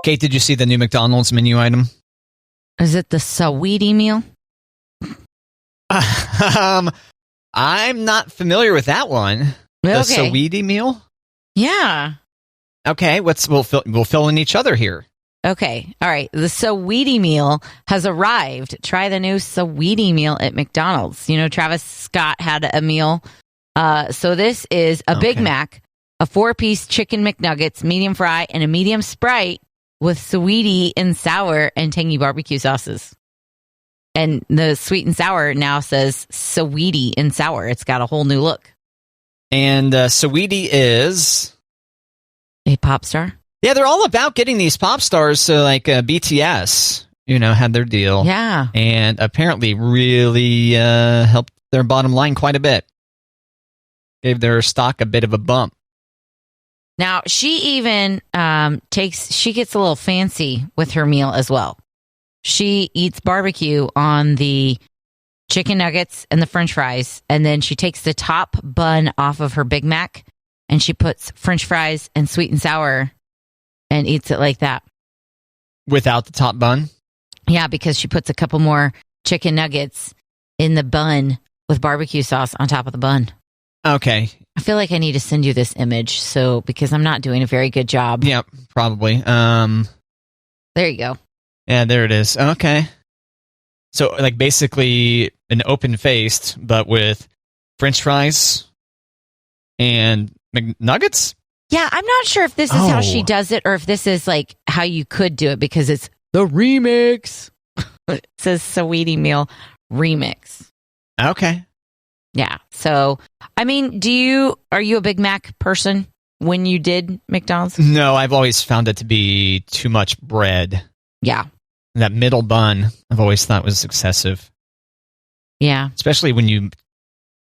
Kate, did you see the new McDonald's menu item? Is it the Saweetie meal? I'm not familiar with that one. The Saweetie meal? Yeah. Okay, we'll fill in each other here. Okay, all right. The Saweetie meal has arrived. Try the new Saweetie meal at McDonald's. You know, Travis Scott had a meal. So this is a Big Mac, a 4-piece chicken McNuggets, medium fry, and a medium Sprite with Saweetie and sour and tangy barbecue sauces. And the sweet and sour now says Saweetie and sour. It's got a whole new look. And Saweetie is a pop star. Yeah, they're all about getting these pop stars. So like BTS, had their deal. Yeah. And apparently really helped their bottom line quite a bit. Gave their stock a bit of a bump. Now, she even she gets a little fancy with her meal as well. She eats barbecue on the chicken nuggets and the french fries, and then she takes the top bun off of her Big Mac, and she puts french fries and sweet and sour and eats it like that. Without the top bun? Yeah, because she puts a couple more chicken nuggets in the bun with barbecue sauce on top of the bun. Okay. I feel like I need to send you this image because I'm not doing a very good job. Yeah, probably. There you go. Yeah, there it is. Okay. So, like, basically an open-faced, but with french fries and McNuggets? Yeah, I'm not sure if this is how she does it or if this is, like, how you could do it because it's the remix. It says Saweetie meal remix. Okay. Yeah. So, I mean, are you a Big Mac person when you did McDonald's? No, I've always found it to be too much bread. Yeah. That middle bun, I've always thought was excessive. Yeah. Especially when you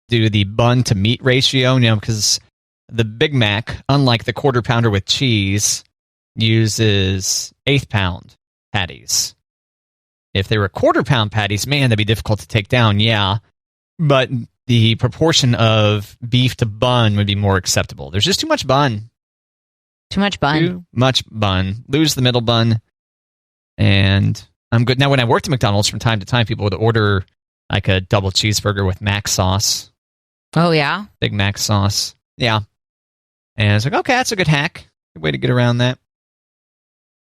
do the bun to meat ratio, because the Big Mac, unlike the quarter pounder with cheese, uses 1/8 pound patties. If they were quarter pound patties, man, that'd be difficult to take down, yeah. But the proportion of beef to bun would be more acceptable. There's just too much bun. Too much bun. Too much bun. Lose the middle bun. And I'm good. Now, when I worked at McDonald's from time to time, people would order like a double cheeseburger with Mac sauce. Oh, yeah? Big Mac sauce. Yeah. And I was like, okay, that's a good hack. Good way to get around that.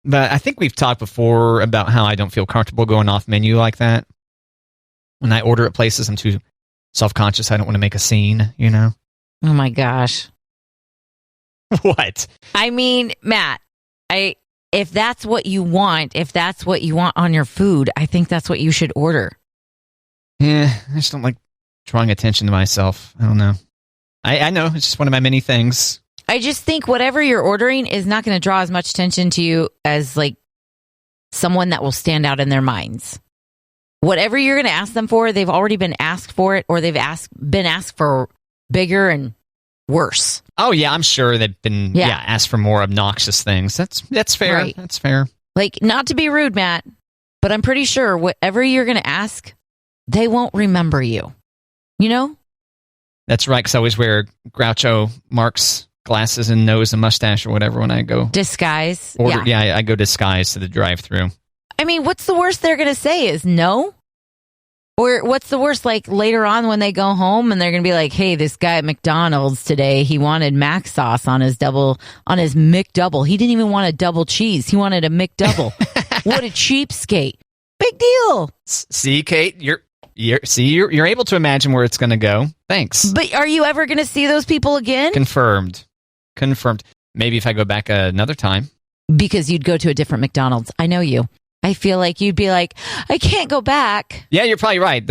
But I think we've talked before about how I don't feel comfortable going off menu like that. When I order at places, I'm too self-conscious. I don't want to make a scene, Oh, my gosh. What? I mean, Matt, if that's what you want on your food, I think that's what you should order. Yeah, I just don't like drawing attention to myself. I don't know. I know, it's just one of my many things. I just think whatever you're ordering is not going to draw as much attention to you as like someone that will stand out in their minds. Whatever you're going to ask them for, they've already been asked for it, or they've been asked for bigger and worse. Oh yeah, I'm sure they've been asked for more obnoxious things. That's fair. Right. That's fair. Like, not to be rude, Matt, but I'm pretty sure whatever you're going to ask, they won't remember you. That's right, because I always wear Groucho Marx glasses and nose and mustache or whatever when I go disguise. Order. Yeah, I go disguised to the drive-thru. I mean, what's the worst they're going to say is no? Or what's the worst, like, later on when they go home and they're going to be like, hey, this guy at McDonald's today, he wanted Mac sauce on his McDouble. He didn't even want a double cheese. He wanted a McDouble. What a cheapskate. Big deal. See, Kate, you're able to imagine where it's going to go. Thanks. But are you ever going to see those people again? Confirmed. Maybe if I go back another time. Because you'd go to a different McDonald's. I know you. I feel like you'd be like, I can't go back. Yeah, you're probably right.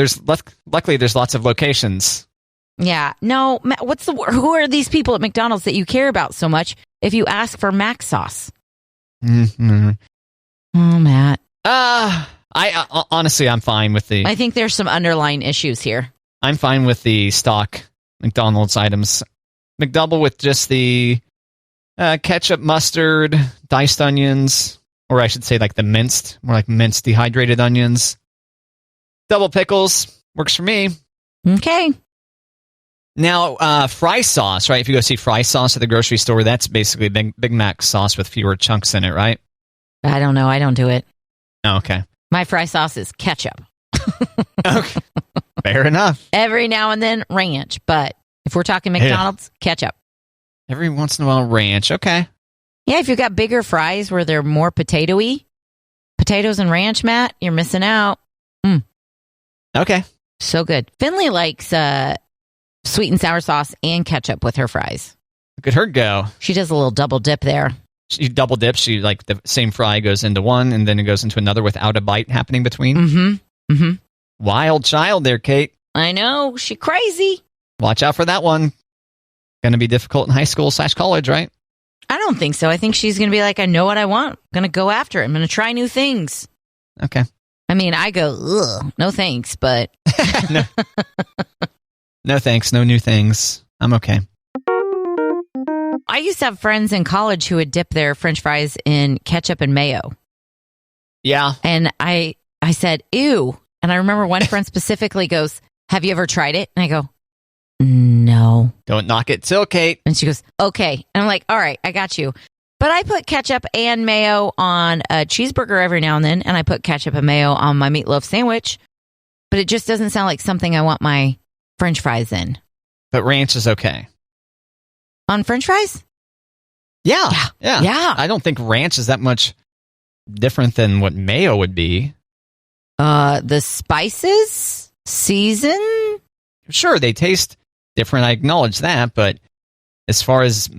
Luckily there's lots of locations. Yeah. No, who are these people at McDonald's that you care about so much if you ask for Mac sauce? Mm-hmm. Oh, Matt. Honestly, I'm fine with I think there's some underlying issues here. I'm fine with the stock McDonald's items. McDouble with just the ketchup, mustard, diced onions, or I should say like more like minced dehydrated onions. Double pickles works for me. Okay. Now, fry sauce, right? If you go see fry sauce at the grocery store, that's basically Big Mac sauce with fewer chunks in it, right? I don't know. I don't do it. Oh, okay. My fry sauce is ketchup. Okay. Fair enough. Every now and then, ranch. But if we're talking McDonald's, ketchup. Every once in a while, ranch. Okay. Yeah, if you've got bigger fries where they're more potatoy, potatoes and ranch, Matt, you're missing out. Okay. So good. Finley likes sweet and sour sauce and ketchup with her fries. Look at her go. She does a little double dip there. She double dips. She like the same fry goes into one and then it goes into another without a bite happening between. Mm-hmm. Wild child there, Kate. I know. She crazy. Watch out for that one. Going to be difficult in high school / college, right? I don't think so. I think she's going to be like, I know what I want. I'm going to go after it. I'm going to try new things. Okay. I mean, I go, ugh, no thanks, but. No. No thanks. No new things. I'm okay. I used to have friends in college who would dip their French fries in ketchup and mayo. Yeah. And I said, ew. And I remember one friend specifically goes, have you ever tried it? And I go, no. Don't knock it till, Kate. And she goes, okay. And I'm like, all right, I got you. But I put ketchup and mayo on a cheeseburger every now and then, and I put ketchup and mayo on my meatloaf sandwich. But it just doesn't sound like something I want my French fries in. But ranch is okay. On French fries? Yeah. Yeah. I don't think ranch is that much different than what mayo would be. The spices? Season? Sure, they taste different. I acknowledge that. But as far as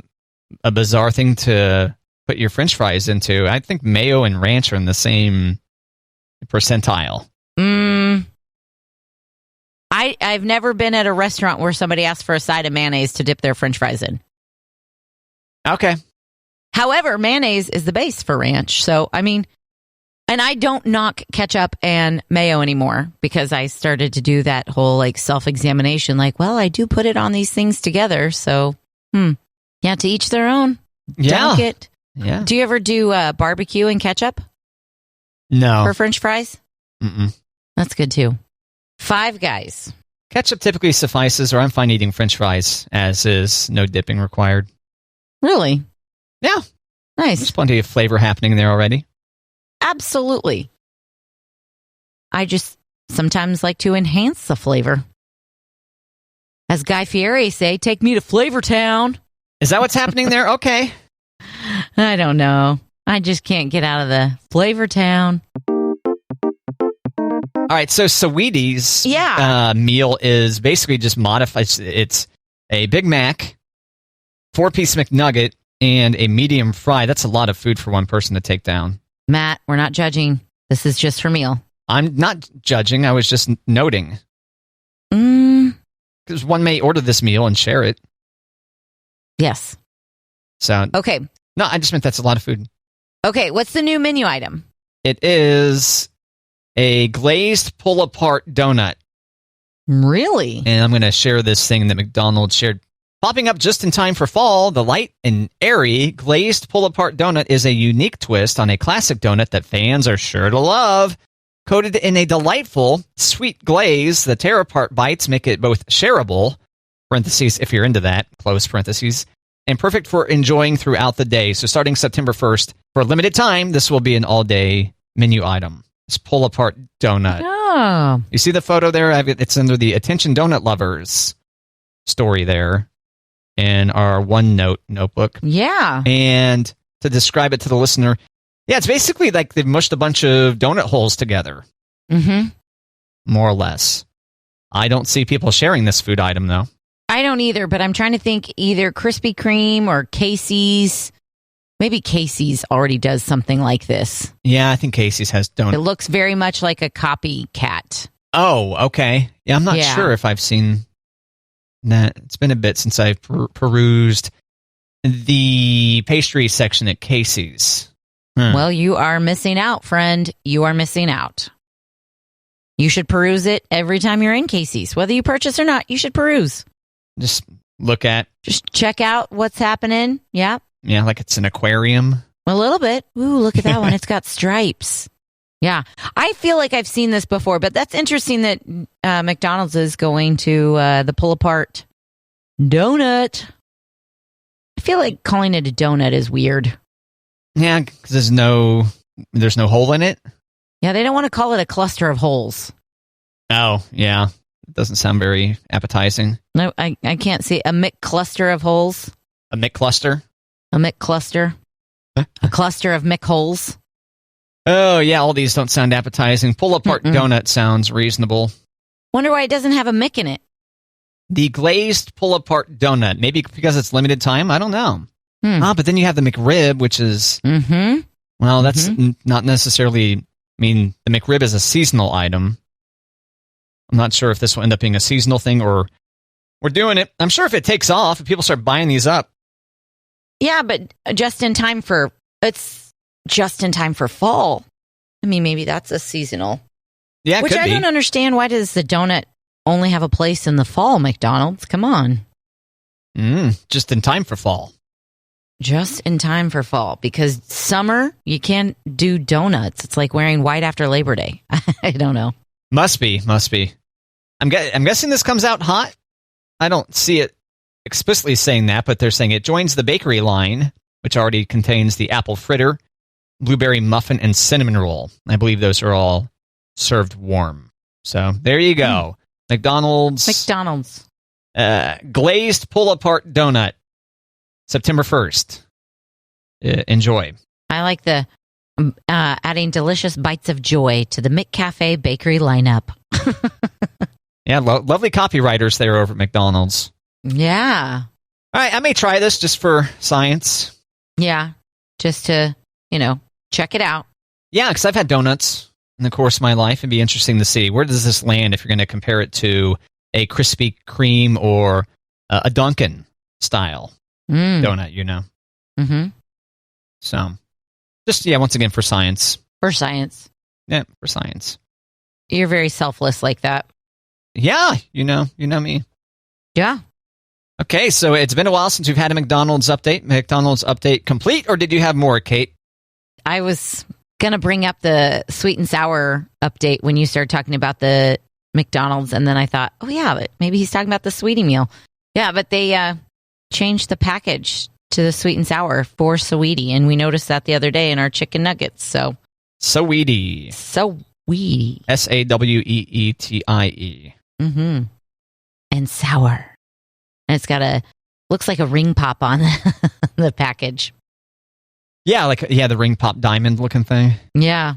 a bizarre thing to put your French fries into, I think mayo and ranch are in the same percentile. I've never been at a restaurant where somebody asked for a side of mayonnaise to dip their French fries in. Okay. However, mayonnaise is the base for ranch. So, I mean, and I don't knock ketchup and mayo anymore because I started to do that whole like self-examination. Like, well, I do put it on these things together. So, yeah, to each their own. Yeah. Delicate. Yeah. Do you ever do barbecue and ketchup? No. For French fries? Mm-mm. That's good too. Five Guys. Ketchup typically suffices, or I'm fine eating French fries as is. No dipping required. Really? Yeah. Nice. There's plenty of flavor happening there already. Absolutely. I just sometimes like to enhance the flavor. As Guy Fieri say, take me to Flavor Town. Is that what's happening there? Okay. I don't know. I just can't get out of the Flavor Town. All right, so Saweetie's meal is basically just modified. It's a Big Mac, 4-piece McNugget, and a medium fry. That's a lot of food for one person to take down. Matt, we're not judging. This is just for meal. I'm not judging. I was just noting. Because one may order this meal and share it. Yes. So okay. No, I just meant that's a lot of food. Okay, what's the new menu item? It is a glazed pull-apart donut. Really? And I'm going to share this thing that McDonald's shared. Popping up just in time for fall, the light and airy glazed pull-apart donut is a unique twist on a classic donut that fans are sure to love. Coated in a delightful, sweet glaze, the tear-apart bites make it both shareable, parentheses, if you're into that, close parentheses, and perfect for enjoying throughout the day. So starting September 1st, for a limited time, this will be an all-day menu item. This pull-apart donut. Oh. You see the photo there? It's under the Attention Donut Lovers story there in our OneNote notebook. Yeah. And to describe it to the listener, yeah, it's basically like they've mushed a bunch of donut holes together. Mm-hmm. More or less. I don't see people sharing this food item, though. I don't either, but I'm trying to think either Krispy Kreme or Casey's. Maybe Casey's already does something like this. Yeah, I think Casey's has donut. It looks very much like a copycat. Oh, okay. Yeah, I'm not sure if I've seen that. It's been a bit since I've perused the pastry section at Casey's. Well, you are missing out, friend. You are missing out. You should peruse it every time you're in Casey's. Whether you purchase or not, you should peruse. Just look at. Just check out what's happening. Yeah. Yeah, like it's an aquarium. A little bit. Ooh, look at that one. It's got stripes. Yeah. I feel like I've seen this before, but that's interesting that McDonald's is going to the pull-apart donut. I feel like calling it a donut is weird. Yeah, because there's no hole in it. Yeah, they don't want to call it a cluster of holes. Oh, yeah. It doesn't sound very appetizing. No, I can't see a McCluster of holes. A McCluster? A McCluster. A cluster of McHoles. Oh, yeah, all these don't sound appetizing. Pull-apart donut sounds reasonable. Wonder why it doesn't have a Mick in it. The glazed pull-apart donut. Maybe because it's limited time? I don't know. But then you have the McRib, which is... Well, that's not necessarily... I mean, the McRib is a seasonal item. I'm not sure if this will end up being a seasonal thing or we're doing it. I'm sure if it takes off, if people start buying these up. Yeah, but just in time for fall. I mean, maybe that's a seasonal. Yeah, which I don't understand. Why does the donut only have a place in the fall, McDonald's? Come on. Just in time for fall. Just in time for fall. Because summer, you can't do donuts. It's like wearing white after Labor Day. I don't know. Must be. I'm guessing this comes out hot. I don't see it explicitly saying that, but they're saying it joins the bakery line, which already contains the apple fritter, blueberry muffin, and cinnamon roll. I believe those are all served warm. So there you go. McDonald's. Glazed pull-apart donut. September 1st. Enjoy. I like the adding delicious bites of joy to the McCafe bakery lineup. Yeah, lovely copywriters there over at McDonald's. Yeah. All right, I may try this just for science. Yeah, just to, check it out. Yeah, because I've had donuts in the course of my life. It'd be interesting to see where does this land if you're going to compare it to a Krispy Kreme or a Dunkin' style donut, Mm-hmm. So, just, once again, for science. For science. Yeah, for science. You're very selfless like that. Yeah, you know me. Yeah. Okay, so it's been a while since we've had a McDonald's update. McDonald's update complete, or did you have more, Kate? I was going to bring up the sweet and sour update when you started talking about the McDonald's, and then I thought, oh yeah, but maybe he's talking about the sweetie meal. Yeah, but they changed the package to the sweet and sour for Sweetie, and we noticed that the other day in our chicken nuggets. Sweetie. Sweetie. SAWEETIE. Mm-hmm. And sour. And it's got looks like a ring pop on the package. Yeah, the ring pop diamond looking thing. Yeah,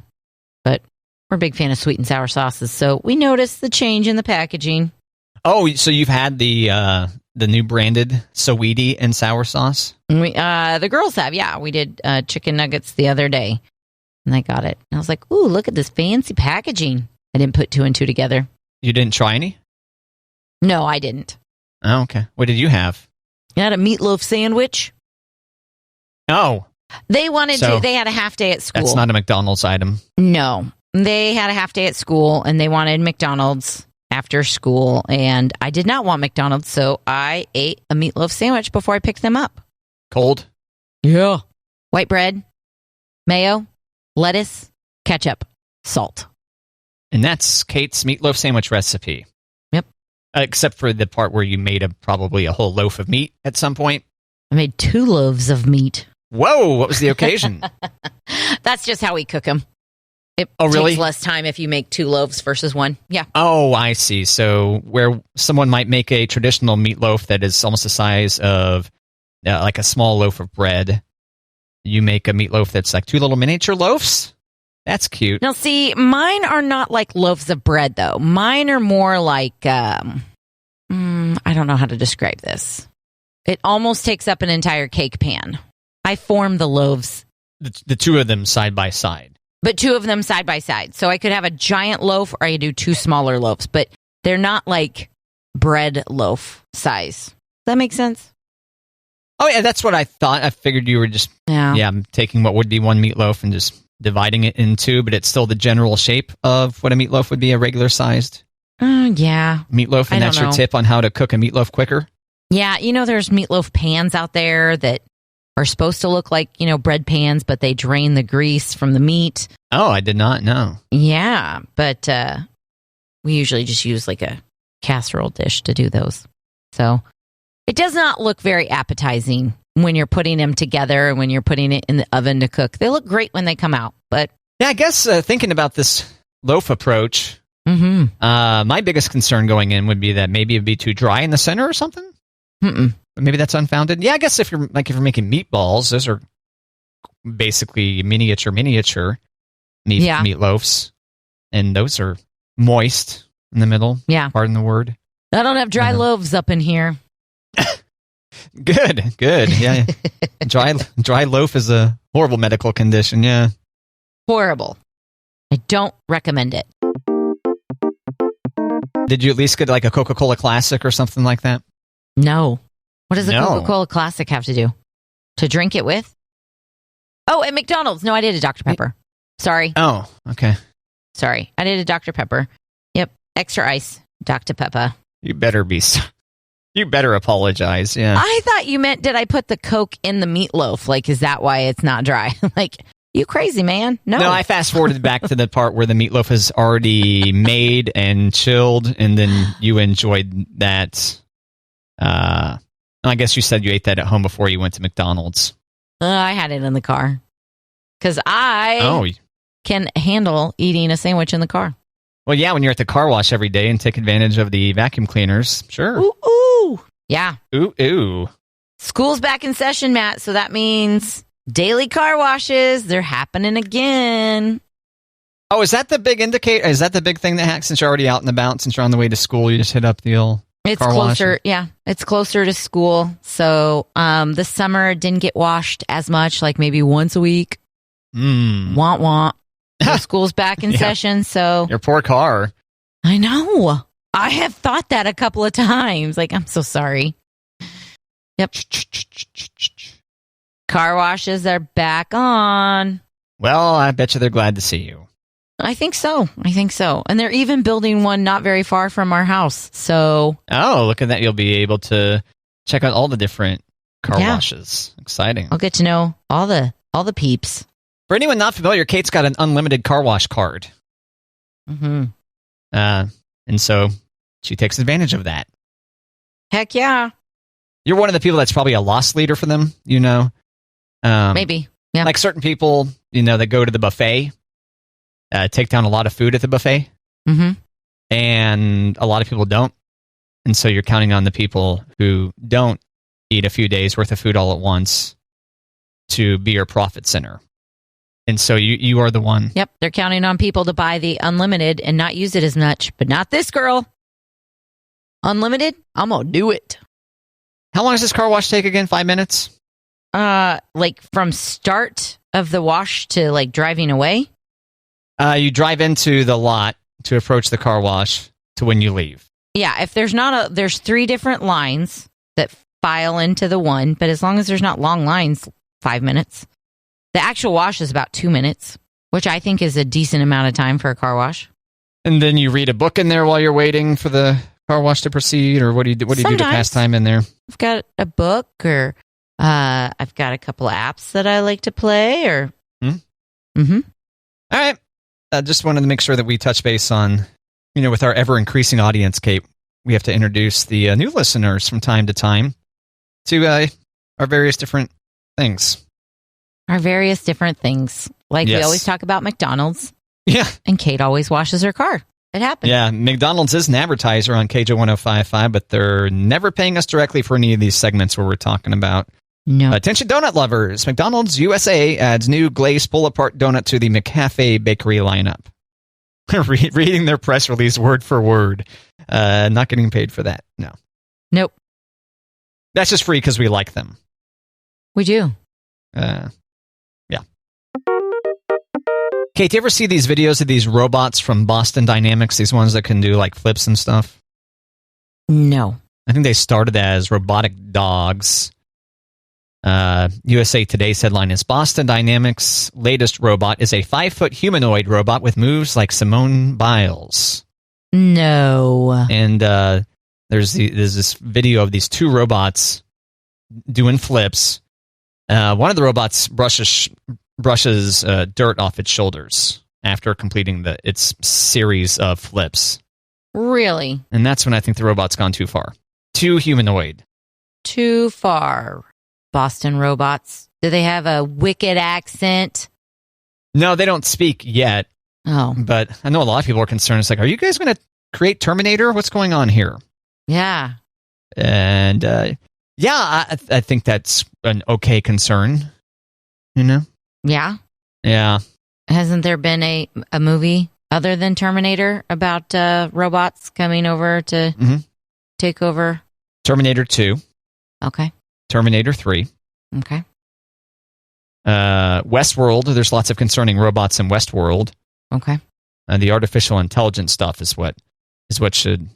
but we're a big fan of sweet and sour sauces, so we noticed the change in the packaging. Oh, so you've had the new branded Sweetie and sour sauce? The girls have, yeah. We did chicken nuggets the other day, and I got it. And I was like, ooh, look at this fancy packaging. I didn't put two and two together. You didn't try any? No, I didn't. Oh, okay. What did you have? I had a meatloaf sandwich. Oh. They had a half day at school. That's not a McDonald's item. No. They had a half day at school, and they wanted McDonald's after school, and I did not want McDonald's, so I ate a meatloaf sandwich before I picked them up. Cold? Yeah. White bread, mayo, lettuce, ketchup, salt. And that's Kate's meatloaf sandwich recipe. Yep. Except for the part where you made probably a whole loaf of meat at some point. I made 2 loaves of meat. Whoa, what was the occasion? That's just how we cook them. It really? takes less time if you make 2 loaves versus 1. Yeah. Oh, I see. So where someone might make a traditional meatloaf that is almost the size of like a small loaf of bread, you make a meatloaf that's like 2 little miniature loaves? That's cute. Now, see, mine are not like loaves of bread, though. Mine are more like, I don't know how to describe this. It almost takes up an entire cake pan. I form the loaves. The 2 of them side by side. But 2 of them side by side. So I could have a giant loaf or I could do 2 smaller loaves. But they're not like bread loaf size. Does that make sense? Oh, yeah, that's what I thought. I figured you were just taking what would be one meatloaf and just dividing it in 2, but it's still the general shape of what a meatloaf would be, a regular-sized meatloaf. And that's your tip on how to cook a meatloaf quicker? Yeah, there's meatloaf pans out there that are supposed to look like, bread pans, but they drain the grease from the meat. Oh, I did not know. Yeah, but we usually just use like a casserole dish to do those. So It does not look very appetizing when you're putting them together and when you're putting it in the oven to cook. They look great when they come out, but yeah, I guess thinking about this loaf approach, my biggest concern going in would be that maybe it'd be too dry in the center or something. Mm-mm. But maybe that's unfounded. Yeah, I guess if you're making meatballs, those are basically miniature meatloafs, and those are moist in the middle. Yeah, pardon the word. I don't have dry loaves up in here. Good. Yeah, dry loaf is a horrible medical condition. Yeah, horrible. I don't recommend it. Did you at least get like a Coca-Cola Classic or something like that? No. What does a Coca-Cola Classic have to do? To drink it with? Oh, at McDonald's. No, I did a Dr. Pepper. Sorry. Oh, okay. Sorry. I did a Dr. Pepper. Yep. Extra ice. Dr. Pepper. You better apologize. Yeah. I thought you meant, did I put the Coke in the meatloaf? Like, is that why it's not dry? Like, you crazy, man. No, I fast forwarded back to the part where the meatloaf is already made and chilled, and then you enjoyed that. I guess you said you ate that at home before you went to McDonald's. I had it in the car because I can handle eating a sandwich in the car. Well, yeah, when you're at the car wash every day and take advantage of the vacuum cleaners, sure. Ooh. Yeah. Ooh. School's back in session, Matt, so that means daily car washes. They're happening again. Oh, is that the big indicator? Is that the big thing that hacks since you're already out and about, since you're on the way to school, you just hit up the old car closer, wash? Yeah. It's closer to school. So this summer didn't get washed as much, like maybe once a week. Want. So school's back in session, so... Your poor car. I know. I have thought that a couple of times. Like, I'm so sorry. Yep. Car washes are back on. Well, I bet you they're glad to see you. I think so. And they're even building one not very far from our house, so... Oh, look at that. You'll be able to check out all the different car washes. Exciting. I'll get to know all the peeps. For anyone not familiar, Kate's got an unlimited car wash card. Mm-hmm. And so she takes advantage of that. Heck yeah. You're one of the people that's probably a loss leader for them, Maybe. Yeah. Like certain people, that go to the buffet, take down a lot of food at the buffet. Mm-hmm. And a lot of people don't. And so you're counting on the people who don't eat a few days worth of food all at once to be your profit center. And so you are the one. Yep, they're counting on people to buy the unlimited and not use it as much, but not this girl. Unlimited, I'm going to do it. How long does this car wash take again? 5 minutes? Like from start of the wash to like driving away? You drive into the lot to approach the car wash to when you leave. Yeah, if there's 3 different lines that file into the one, but as long as there's not long lines, 5 minutes. The actual wash is about 2 minutes, which I think is a decent amount of time for a car wash. And then you read a book in there while you're waiting for the car wash to proceed, or what do you do? What do you do to pass time in there? I've got a book, or I've got a couple of apps that I like to play, or. Mm-hmm. All right. Just wanted to make sure that we touch base on, with our ever increasing audience, Kate. We have to introduce the new listeners from time to time to our various different things. Our various different things. Like we always talk about McDonald's. Yeah. And Kate always washes her car. It happens. Yeah, McDonald's is an advertiser on KJ 105.5, but they're never paying us directly for any of these segments where we're talking about. No. Attention donut lovers. McDonald's USA adds new glazed pull-apart donut to the McCafe bakery lineup. Reading their press release word for word. Not getting paid for that. No. Nope. That's just free because we like them. We do. Yeah. Kate, do you ever see these videos of these robots from Boston Dynamics, these ones that can do like flips and stuff? No. I think they started as robotic dogs. USA Today's headline is Boston Dynamics' latest robot is a 5-foot humanoid robot with moves like Simone Biles. No. And there's this video of these 2 robots doing flips. One of the robots brushes dirt off its shoulders after completing its series of flips. Really? And that's when I think the robot's gone too far. Too humanoid. too far. Boston robots. Do they have a wicked accent? No, they don't speak yet. Oh. But I know a lot of people are concerned. It's like, are you guys going to create Terminator? What's going on here? Yeah. And I think that's an okay concern. You know? Yeah. Yeah. Hasn't there been a movie other than Terminator about robots coming over to take over? Terminator 2. Okay. Terminator 3. Okay. Westworld. There's lots of concerning robots in Westworld. Okay. The artificial intelligence stuff is what should,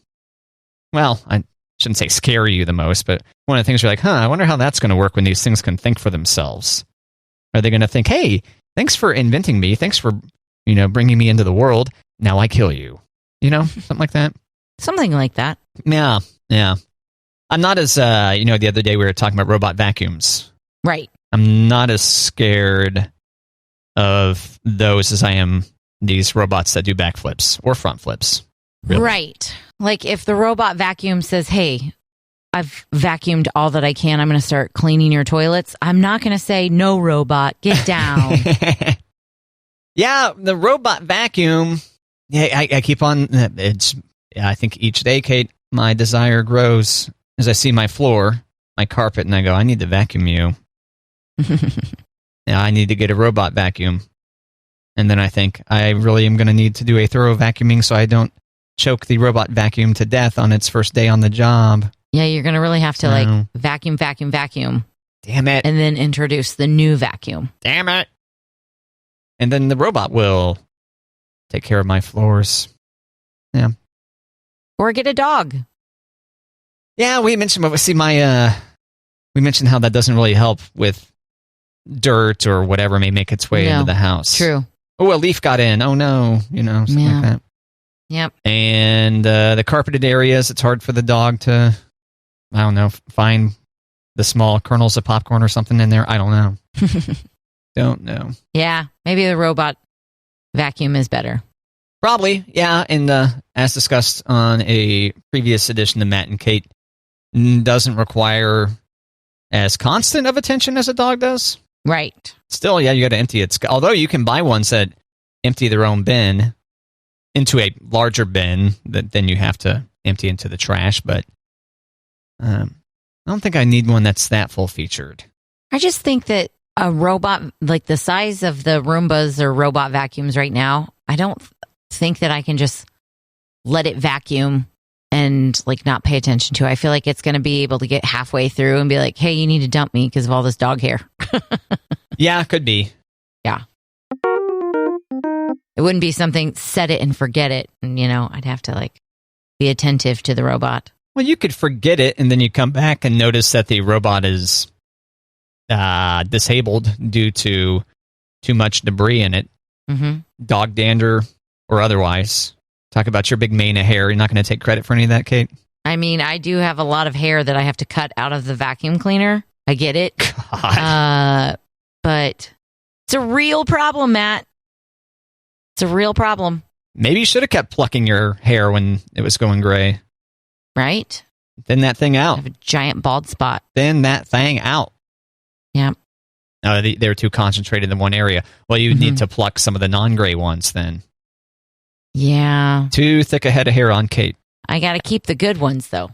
well, I shouldn't say scare you the most, but one of the things you're like, I wonder how that's going to work when these things can think for themselves. Are they going to think, hey, thanks for inventing me. Thanks for, bringing me into the world. Now I kill you. Something like that. Something like that. Yeah. Yeah. I'm not as, the other day we were talking about robot vacuums. Right. I'm not as scared of those as I am these robots that do backflips or front flips. Really. Right. Like if the robot vacuum says, hey, I've vacuumed all that I can, I'm going to start cleaning your toilets. I'm not going to say, no, robot, get down. Yeah, the robot vacuum. Yeah, I keep on. I think each day, Kate, my desire grows as I see my floor, my carpet, and I go, I need to vacuum you. Yeah, I need to get a robot vacuum. And then I think I really am going to need to do a thorough vacuuming so I don't choke the robot vacuum to death on its first day on the job. Yeah, you're going to really have to vacuum. Damn it. And then introduce the new vacuum. Damn it. And then the robot will take care of my floors. Yeah. Or get a dog. Yeah, we mentioned we mentioned how that doesn't really help with dirt or whatever may make its way into the house. True. Oh, a leaf got in. Oh no, something like that. Yep. And the carpeted areas, it's hard for the dog to, I don't know, find the small kernels of popcorn or something in there. I don't know. Don't know. Yeah, maybe the robot vacuum is better. Probably, yeah. And as discussed on a previous edition of Matt and Kate, doesn't require as constant of attention as a dog does. Right. Still, yeah, you got to empty it. Although you can buy ones that empty their own bin into a larger bin that then you have to empty into the trash. But I don't think I need one that's that full-featured. I just think that a robot, like the size of the Roombas or robot vacuums right now, I don't think that I can just let it vacuum and not pay attention to it. I feel like it's going to be able to get halfway through and be like, hey, you need to dump me because of all this dog hair. Yeah, could be. Yeah. It wouldn't be something, set it and forget it. And, I'd have to be attentive to the robot. Well, you could forget it and then you come back and notice that the robot is disabled due to too much debris in it. Mm-hmm. Dog dander or otherwise. Talk about your big mane of hair. You're not going to take credit for any of that, Kate? I mean, I do have a lot of hair that I have to cut out of the vacuum cleaner. I get it. God. But it's a real problem, Matt. It's a real problem. Maybe you should have kept plucking your hair when it was going gray. Right? Thin that thing out. I have a giant bald spot. Thin that thing out. Yeah. No, they're too concentrated in one area. Well, you need to pluck some of the non-gray ones then. Yeah. Too thick a head of hair on Kate. I got to keep the good ones, though.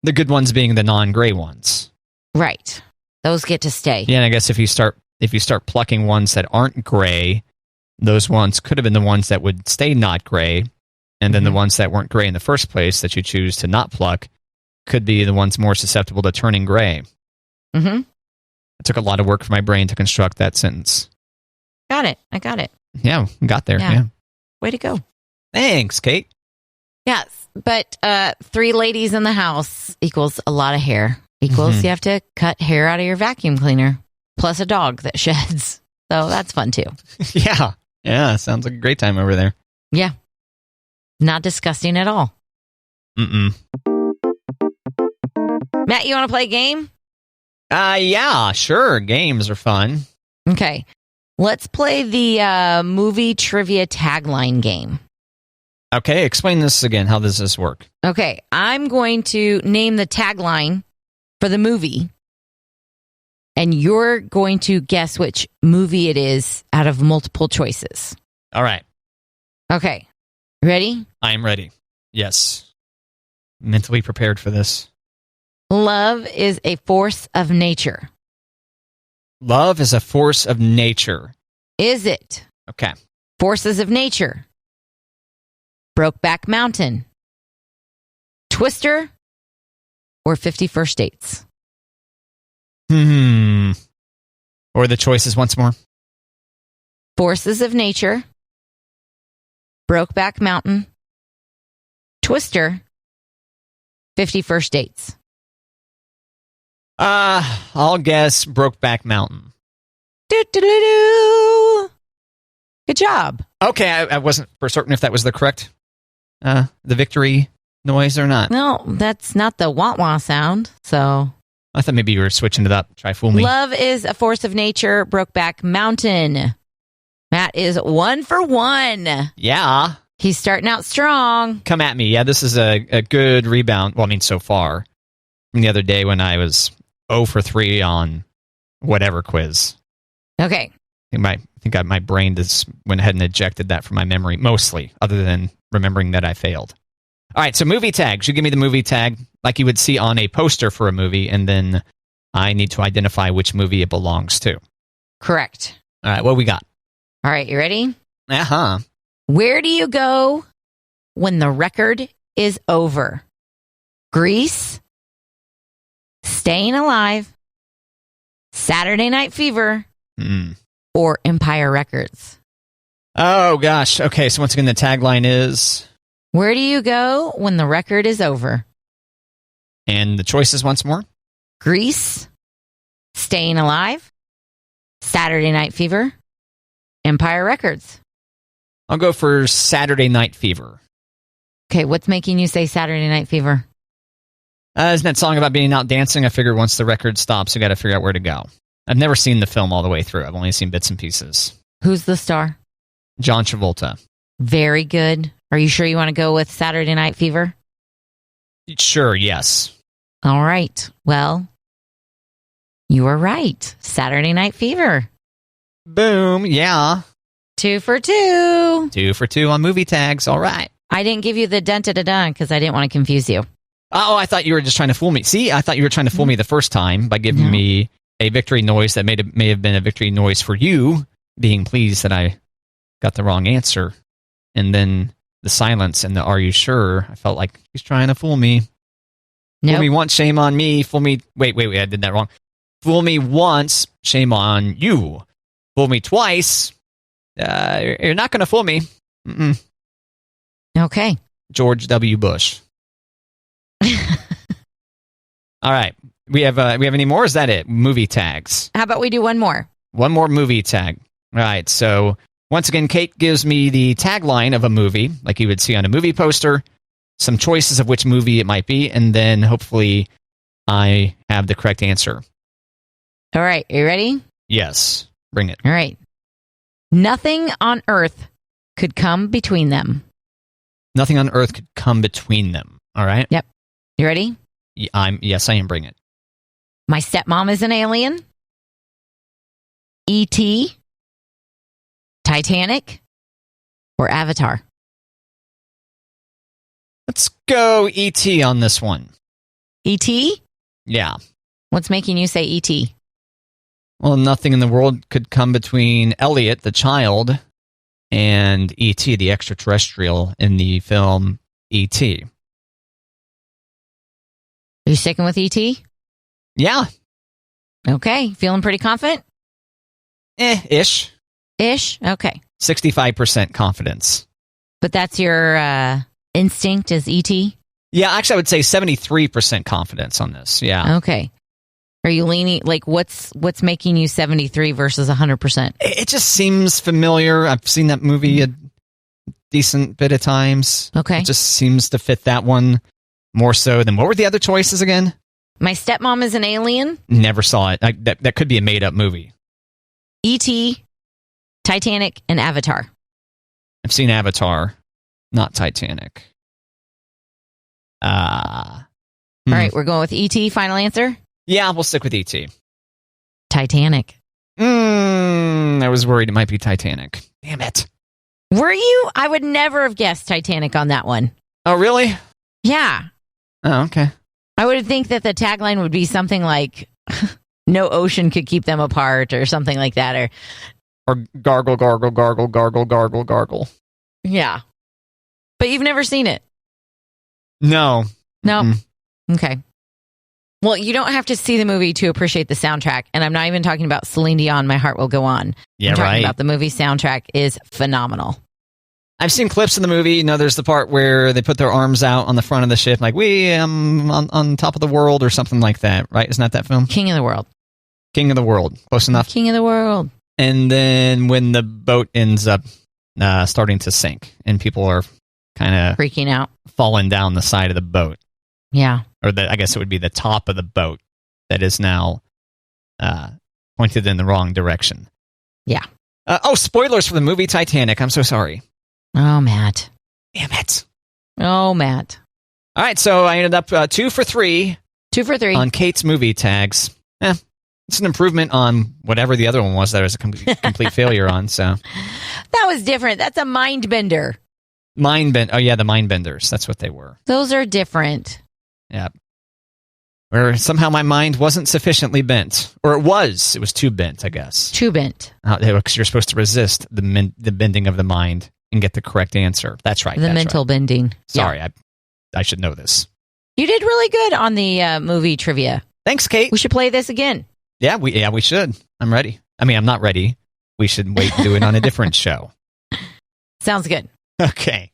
The good ones being the non-gray ones. Right. Those get to stay. Yeah, and I guess if you start plucking ones that aren't gray, those ones could have been the ones that would stay not gray, and then the ones that weren't gray in the first place that you choose to not pluck could be the ones more susceptible to turning gray. Mm-hmm. It took a lot of work for my brain to construct that sentence. Got it. I got it. Yeah, got there. Yeah. Way to go. Thanks, Kate. Yes, but 3 ladies in the house equals a lot of hair. Equals you have to cut hair out of your vacuum cleaner, plus a dog that sheds. So that's fun too. Yeah. Yeah, sounds like a great time over there. Yeah. Not disgusting at all. Mm-mm. Matt, you want to play a game? Yeah, sure. Games are fun. Okay. Let's play the movie trivia tagline game. Okay, explain this again. How does this work? Okay, I'm going to name the tagline, for the movie. And you're going to guess which movie it is out of multiple choices. All right. Okay. Ready? I am ready. Yes. Mentally prepared for this. Love is a force of nature. Love is a force of nature. Is it? Okay. Forces of Nature, Brokeback Mountain, Twister, or 50 First Dates? Or the choices once more. Forces of Nature, Brokeback Mountain, Twister, 50 First Dates. I'll guess Brokeback Mountain. Do-do-do-do. Good job. Okay, I wasn't for certain if that was the correct the victory noise or not. No, that's not the wah-wah sound, so... I thought maybe you were switching it up. Try fool me. Love is a force of nature, Brokeback Mountain. Matt is 1 for 1. Yeah. He's starting out strong. Come at me. Yeah, this is a good rebound. Well, I mean, so far. From the other day when I was 0 for 3 on whatever quiz. Okay. I think my brain just went ahead and ejected that from my memory, mostly, other than remembering that I failed. All right, so movie tags. You give me the movie tag like you would see on a poster for a movie, and then I need to identify which movie it belongs to. Correct. All right, what we got? All right, you ready? Uh-huh. Where do you go when the record is over? Grease, Staying Alive, Saturday Night Fever, or Empire Records? Oh, gosh. Okay, so once again, the tagline is... Where do you go when the record is over? And the choices once more? Grease, Staying Alive, Saturday Night Fever, Empire Records. I'll go for Saturday Night Fever. Okay, what's making you say Saturday Night Fever? Isn't that song about being out dancing? I figured once the record stops, you got to figure out where to go. I've never seen the film all the way through. I've only seen bits and pieces. Who's the star? John Travolta. Very good. Are you sure you want to go with Saturday Night Fever? Sure, yes. All right. Well, you were right. Saturday Night Fever. Boom. Yeah. 2 for 2. 2 for 2 on movie tags. All right. I didn't give you the dun-da-da-dun because I didn't want to confuse you. Oh, I thought you were just trying to fool me. See, I thought you were trying to fool me the first time by giving me a victory noise that may have been a victory noise for you, being pleased that I got the wrong answer. And then the silence and the "Are you sure?" I felt like he's trying to fool me. Nope. Fool me once, shame on me. Fool me. Wait, I did that wrong. Fool me once, shame on you. Fool me twice, you're not going to fool me. Mm-mm. Okay. George W. Bush. All right. We have any more? Or is that it? Movie tags. How about we do one more? One more movie tag. All right. So once again, Kate gives me the tagline of a movie, like you would see on a movie poster, some choices of which movie it might be, and then hopefully I have the correct answer. All right. Are you ready? Yes. Bring it. All right. Nothing on earth could come between them. Nothing on earth could come between them. All right? Yep. You ready? Yes, I am. Bring it. My Stepmom is an Alien. E.T., Titanic, or Avatar? Let's go E.T. on this one. E.T.? Yeah. What's making you say E.T.? Well, nothing in the world could come between Elliot, the child, and E.T., the extraterrestrial, in the film E.T. Are you sticking with E.T.? Yeah. Okay. Feeling pretty confident? Ish. Ish? Okay. 65% confidence. But that's your instinct is E.T.? Yeah, actually, I would say 73% confidence on this. Yeah. Okay. Are you leaning, like, what's making you 73 versus 100%? It just seems familiar. I've seen that movie a decent bit of times. Okay. It just seems to fit that one more so than... What were the other choices again? My Stepmom is an Alien. Never saw it. That could be a made-up movie. E.T., Titanic, and Avatar. I've seen Avatar, not Titanic. All right, we're going with E.T., final answer? Yeah, we'll stick with E.T. Titanic. I was worried it might be Titanic. Damn it. Were you? I would never have guessed Titanic on that one. Oh, really? Yeah. Oh, okay. I would think that the tagline would be something like, no ocean could keep them apart, or something like that. Or gargle, gargle, gargle, gargle, gargle, gargle. Yeah. But you've never seen it? No. No. Mm-mm. Okay. Well, you don't have to see the movie to appreciate the soundtrack. And I'm not even talking about Celine Dion, My Heart Will Go On. Yeah, I'm talking right. about the movie soundtrack is phenomenal. I've seen clips in the movie. You know, there's the part where they put their arms out on the front of the ship, like, we on top of the world or something like that, right? Isn't that film? King of the World. King of the World. Close enough. King of the World. And then when the boat ends up starting to sink and people are kind of freaking out, falling down the side of the boat. Yeah. Or I guess it would be the top of the boat that is now pointed in the wrong direction. Yeah. Spoilers for the movie Titanic. I'm so sorry. Oh, Matt. Damn it. Oh, Matt. All right, so I ended up 2 for 3. 2 for 3. On Kate's movie tags. It's an improvement on whatever the other one was that I was a complete failure on. So that was different. That's a mind bender. Oh, yeah, the mind benders. That's what they were. Those are different. Yeah. Where somehow my mind wasn't sufficiently bent. Or it was. It was too bent, I guess. Too bent. Because you're supposed to resist the bending of the mind and get the correct answer. That's right. The mental bending. Sorry, yeah. I should know this. You did really good on the movie trivia. Thanks, Kate. We should play this again. Yeah, we should. I'm ready. I mean, I'm not ready. We should wait and do it on a different show. Sounds good. Okay.